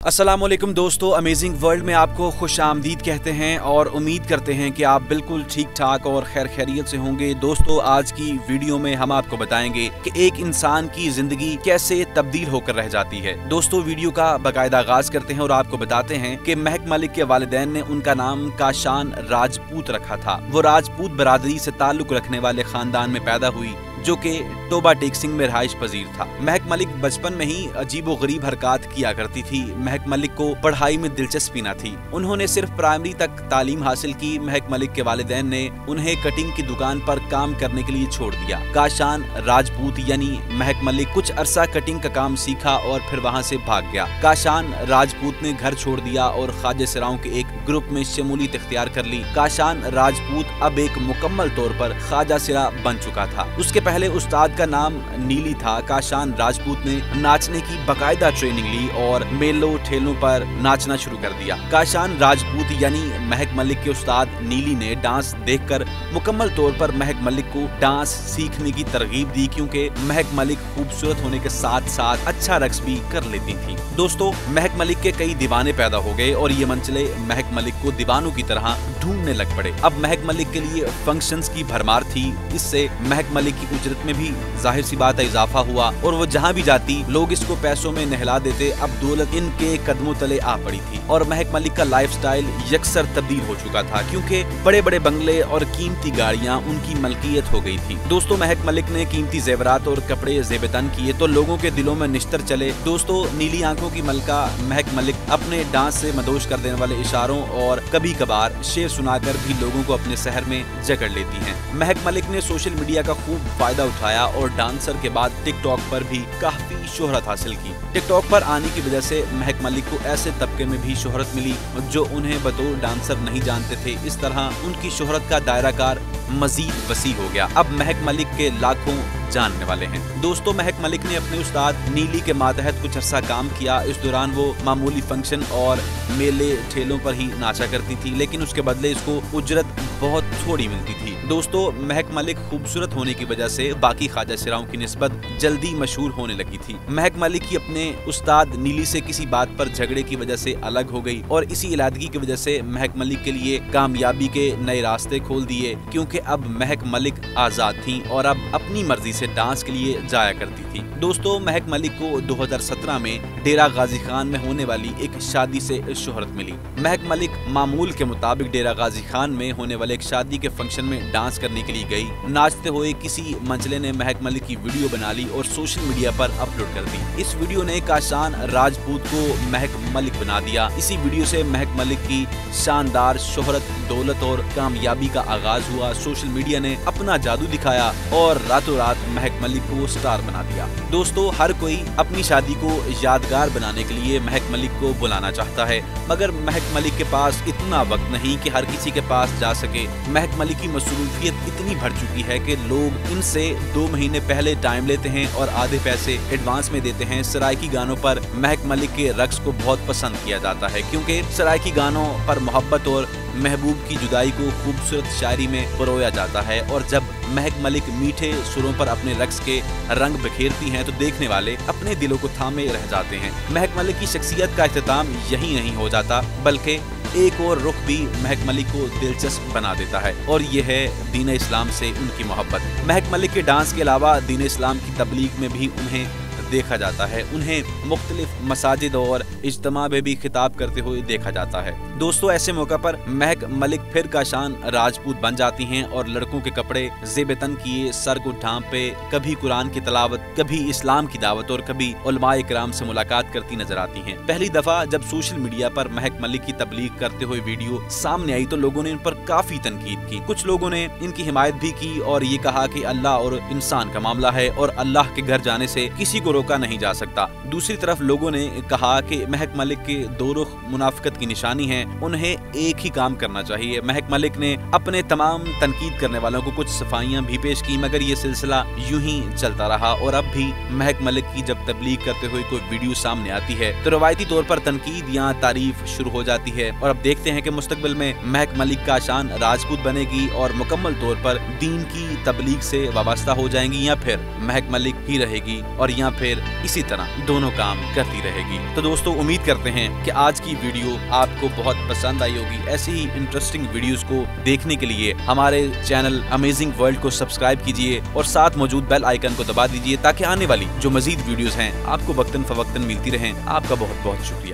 अस्सलामुअलैकुम दोस्तों, amazing world में आपको खुश आमदीद कहते हैं और उम्मीद करते हैं कि आप बिल्कुल ठीक ठाक और खैर खैरियत से होंगे। दोस्तों, आज की वीडियो में हम आपको बताएंगे कि एक इंसान की जिंदगी कैसे तब्दील होकर रह जाती है। दोस्तों, वीडियो का बाकायदा आगाज करते हैं और आपको बताते हैं कि महक मलिक के वालिदैन ने उनका नाम काशान राजपूत रखा था। वो राजपूत बरादरी से ताल्लुक रखने वाले खानदान में पैदा हुई जो कि टोबा टेक सिंह में रहाइश पजीर था। महक मलिक बचपन में ही अजीबो गरीब हरकत किया करती थी। महक मलिक को पढ़ाई में दिलचस्पी न थी। उन्होंने सिर्फ प्राइमरी तक तालीम हासिल की। महक मलिक के वालिदैन ने उन्हें कटिंग की दुकान पर काम करने के लिए छोड़ दिया। काशान राजपूत यानी महक मलिक कुछ अरसा कटिंग का काम सीखा और फिर वहाँ से भाग गया। काशान राजपूत ने घर छोड़ दिया और ख्वाजा सिराओं के एक ग्रुप में शमूलियत इख्तियार कर ली। काशान राजपूत अब एक मुकम्मल तौर पर ख्वाजा सिरा बन चुका था। उसके पहले उस्ताद का नाम नीली था। काशान राजपूत ने नाचने की बाकायदा ट्रेनिंग ली और मेलों ठेलों पर नाचना शुरू कर दिया। काशान राजपूत यानी महक मलिक के उस्ताद नीली ने डांस देखकर मुकम्मल तौर पर महक मलिक को डांस सीखने की तरगीब दी, क्योंकि महक मलिक खूबसूरत होने के साथ साथ अच्छा रक्स भी कर लेती थी। दोस्तों, महक मलिक के कई दीवाने पैदा हो गए और ये मंचले महक मलिक को दीवानों की तरह ढूंढने लग पड़े। अब महक मलिक के लिए फंक्शंस की भरमार थी। इससे महक मलिक की उजरत में भी जाहिर सी बात है इजाफा हुआ और वो जहाँ भी जाती लोग इसको पैसों में नहला देते। अब दौलत इनके कदमों तले आ पड़ी थी और महक मलिक का लाइफस्टाइल यकसर तब्दील हो चुका था, क्योंकि बड़े बड़े बंगले और कीमती गाड़ियाँ उनकी मलकियत हो गई थी। दोस्तों, महक मलिक ने कीमती जेवरात और कपड़े जेबतन किए तो लोगों के दिलों में निश्तर चले। दोस्तों, नीली आंखों की मलका महक मलिक अपने डांस से मदोश कर देने वाले इशारों और कभी कभार शेर सुनाकर भी लोगों को अपने शहर में जकड़ लेती हैं। महक मलिक ने सोशल मीडिया का खूब फायदा उठाया और डांसर के बाद टिकटॉक पर भी काफी शोहरत हासिल की। टिकटॉक पर आने की वजह से महक मलिक को ऐसे तबके में भी शोहरत मिली जो उन्हें बतौर डांसर नहीं जानते थे। इस तरह उनकी शोहरत का दायरा कार मजीद वसी हो गया। अब महक मलिक के लाखों जानने वाले हैं। दोस्तों, महक मलिक ने अपने उस्ताद नीली के मातहत कुछ अर्सा काम किया। इस दौरान वो मामूली फंक्शन और मेले ठेलों पर ही नाचा करती थी, लेकिन उसके बदले इसको उजरत बहुत थोड़ी मिलती थी। दोस्तों, महक मलिक खूबसूरत होने की वजह से बाकी ख्वाजा सिराओं की निस्बत जल्दी मशहूर होने लगी थी। महक मलिक की अपने उस्ताद नीली से किसी बात पर झगड़े की वजह से अलग हो गई और इसी इलादगी की वजह से महक मलिक के लिए कामयाबी के नए रास्ते खोल दिए, क्योंकि अब महक मलिक आजाद थी और अब अपनी मर्जी से डांस के लिए जाया करती थी। दोस्तों, महक मलिक को 2017 में डेरा गाजी खान में होने वाली एक शादी से शोहरत मिली। महक मलिक मामूल के मुताबिक डेरा गाजी खान में होने वाले एक शादी के फंक्शन में डांस करने के लिए गई। नाचते हुए किसी मंचले ने महक मलिक की वीडियो बना ली और सोशल मीडिया पर अपलोड कर दी। इस वीडियो ने काशान राजपूत को महक मलिक बना दिया। इसी वीडियो से महक मलिक की शानदार शोहरत, दौलत और कामयाबी का आगाज हुआ। सोशल मीडिया ने अपना जादू दिखाया और रातों रात महक मलिक को स्टार बना दिया। दोस्तों, हर कोई अपनी शादी को यादगार बनाने के लिए महक मलिक को बुलाना चाहता है, मगर महक मलिक के पास इतना वक्त नहीं कि हर किसी के पास जा सके। महक मलिक की मसरूफियत इतनी बढ़ चुकी है कि लोग इनसे 2 महीने पहले टाइम लेते हैं और आधे पैसे एडवांस में देते हैं। सराइकी गानों पर महक मलिक के रक्स को बहुत पसंद किया जाता है, क्योंकि सराइकी गानों पर मोहब्बत और महबूब की जुदाई को खूबसूरत शायरी में परोया जाता है और जब महक मलिक मीठे सुरों पर अपने रक्स के रंग बिखेरती हैं तो देखने वाले अपने दिलों को थामे रह जाते हैं। महक मलिक की शख्सियत का इख्तिताम यही नहीं हो जाता, बल्कि एक और रुख भी महक मलिक को दिलचस्प बना देता है और ये है दीन इस्लाम से उनकी मोहब्बत। महक मलिक के डांस के अलावा दीन इस्लाम की तबलीग में भी उन्हें देखा जाता है। उन्हें मुख्तलिफ मसाजिद और इज्तिमा में भी खिताब करते हुए देखा जाता है। दोस्तों, ऐसे मौका पर महक मलिक फिर काशान राजपूत बन जाती हैं और लड़कों के कपड़े जेबतन किए, सर को ढांपे, कभी कुरान की तलावत, कभी इस्लाम की दावत और कभी उलमाए किराम से मुलाकात करती नजर आती हैं। पहली दफा जब सोशल मीडिया पर महक मलिक की तबलीग करते हुए वीडियो सामने आई तो लोगों ने इन पर काफी तनकीद की। कुछ लोगों ने इनकी हिमायत भी की और ये कहा कि अल्लाह और इंसान का मामला है और अल्लाह के घर जाने से किसी को रोका नहीं जा सकता। दूसरी तरफ लोगों ने कहा कि महक मलिक के दो रुख मुनाफिकत की निशानी है, उन्हें एक ही काम करना चाहिए। महक मलिक ने अपने तमाम तनकीद करने वालों को कुछ सफाइयां भी पेश की, मगर ये सिलसिला यूं ही चलता रहा और अब भी महक मलिक की जब तबलीग करते हुए कोई वीडियो सामने आती है तो रवायती तौर पर तनकीद या तारीफ शुरू हो जाती है। और अब देखते हैं कि मुस्तकबिल में महक मलिक का शान राजपूत बनेगी और मुकम्मल तौर पर दीन की तबलीग से वाबस्ता हो जाएंगी या फिर महक मलिक ही रहेगी और या फिर फिर इसी तरह दोनों काम करती रहेगी। तो दोस्तों उम्मीद करते हैं कि आज की वीडियो आपको बहुत पसंद आई होगी। ऐसी ही इंटरेस्टिंग वीडियोस को देखने के लिए हमारे चैनल अमेजिंग वर्ल्ड को सब्सक्राइब कीजिए और साथ मौजूद बेल आइकन को दबा दीजिए ताकि आने वाली जो मजीद वीडियोस हैं आपको वक्तन फवक्तन मिलती रहें। आपका बहुत बहुत शुक्रिया।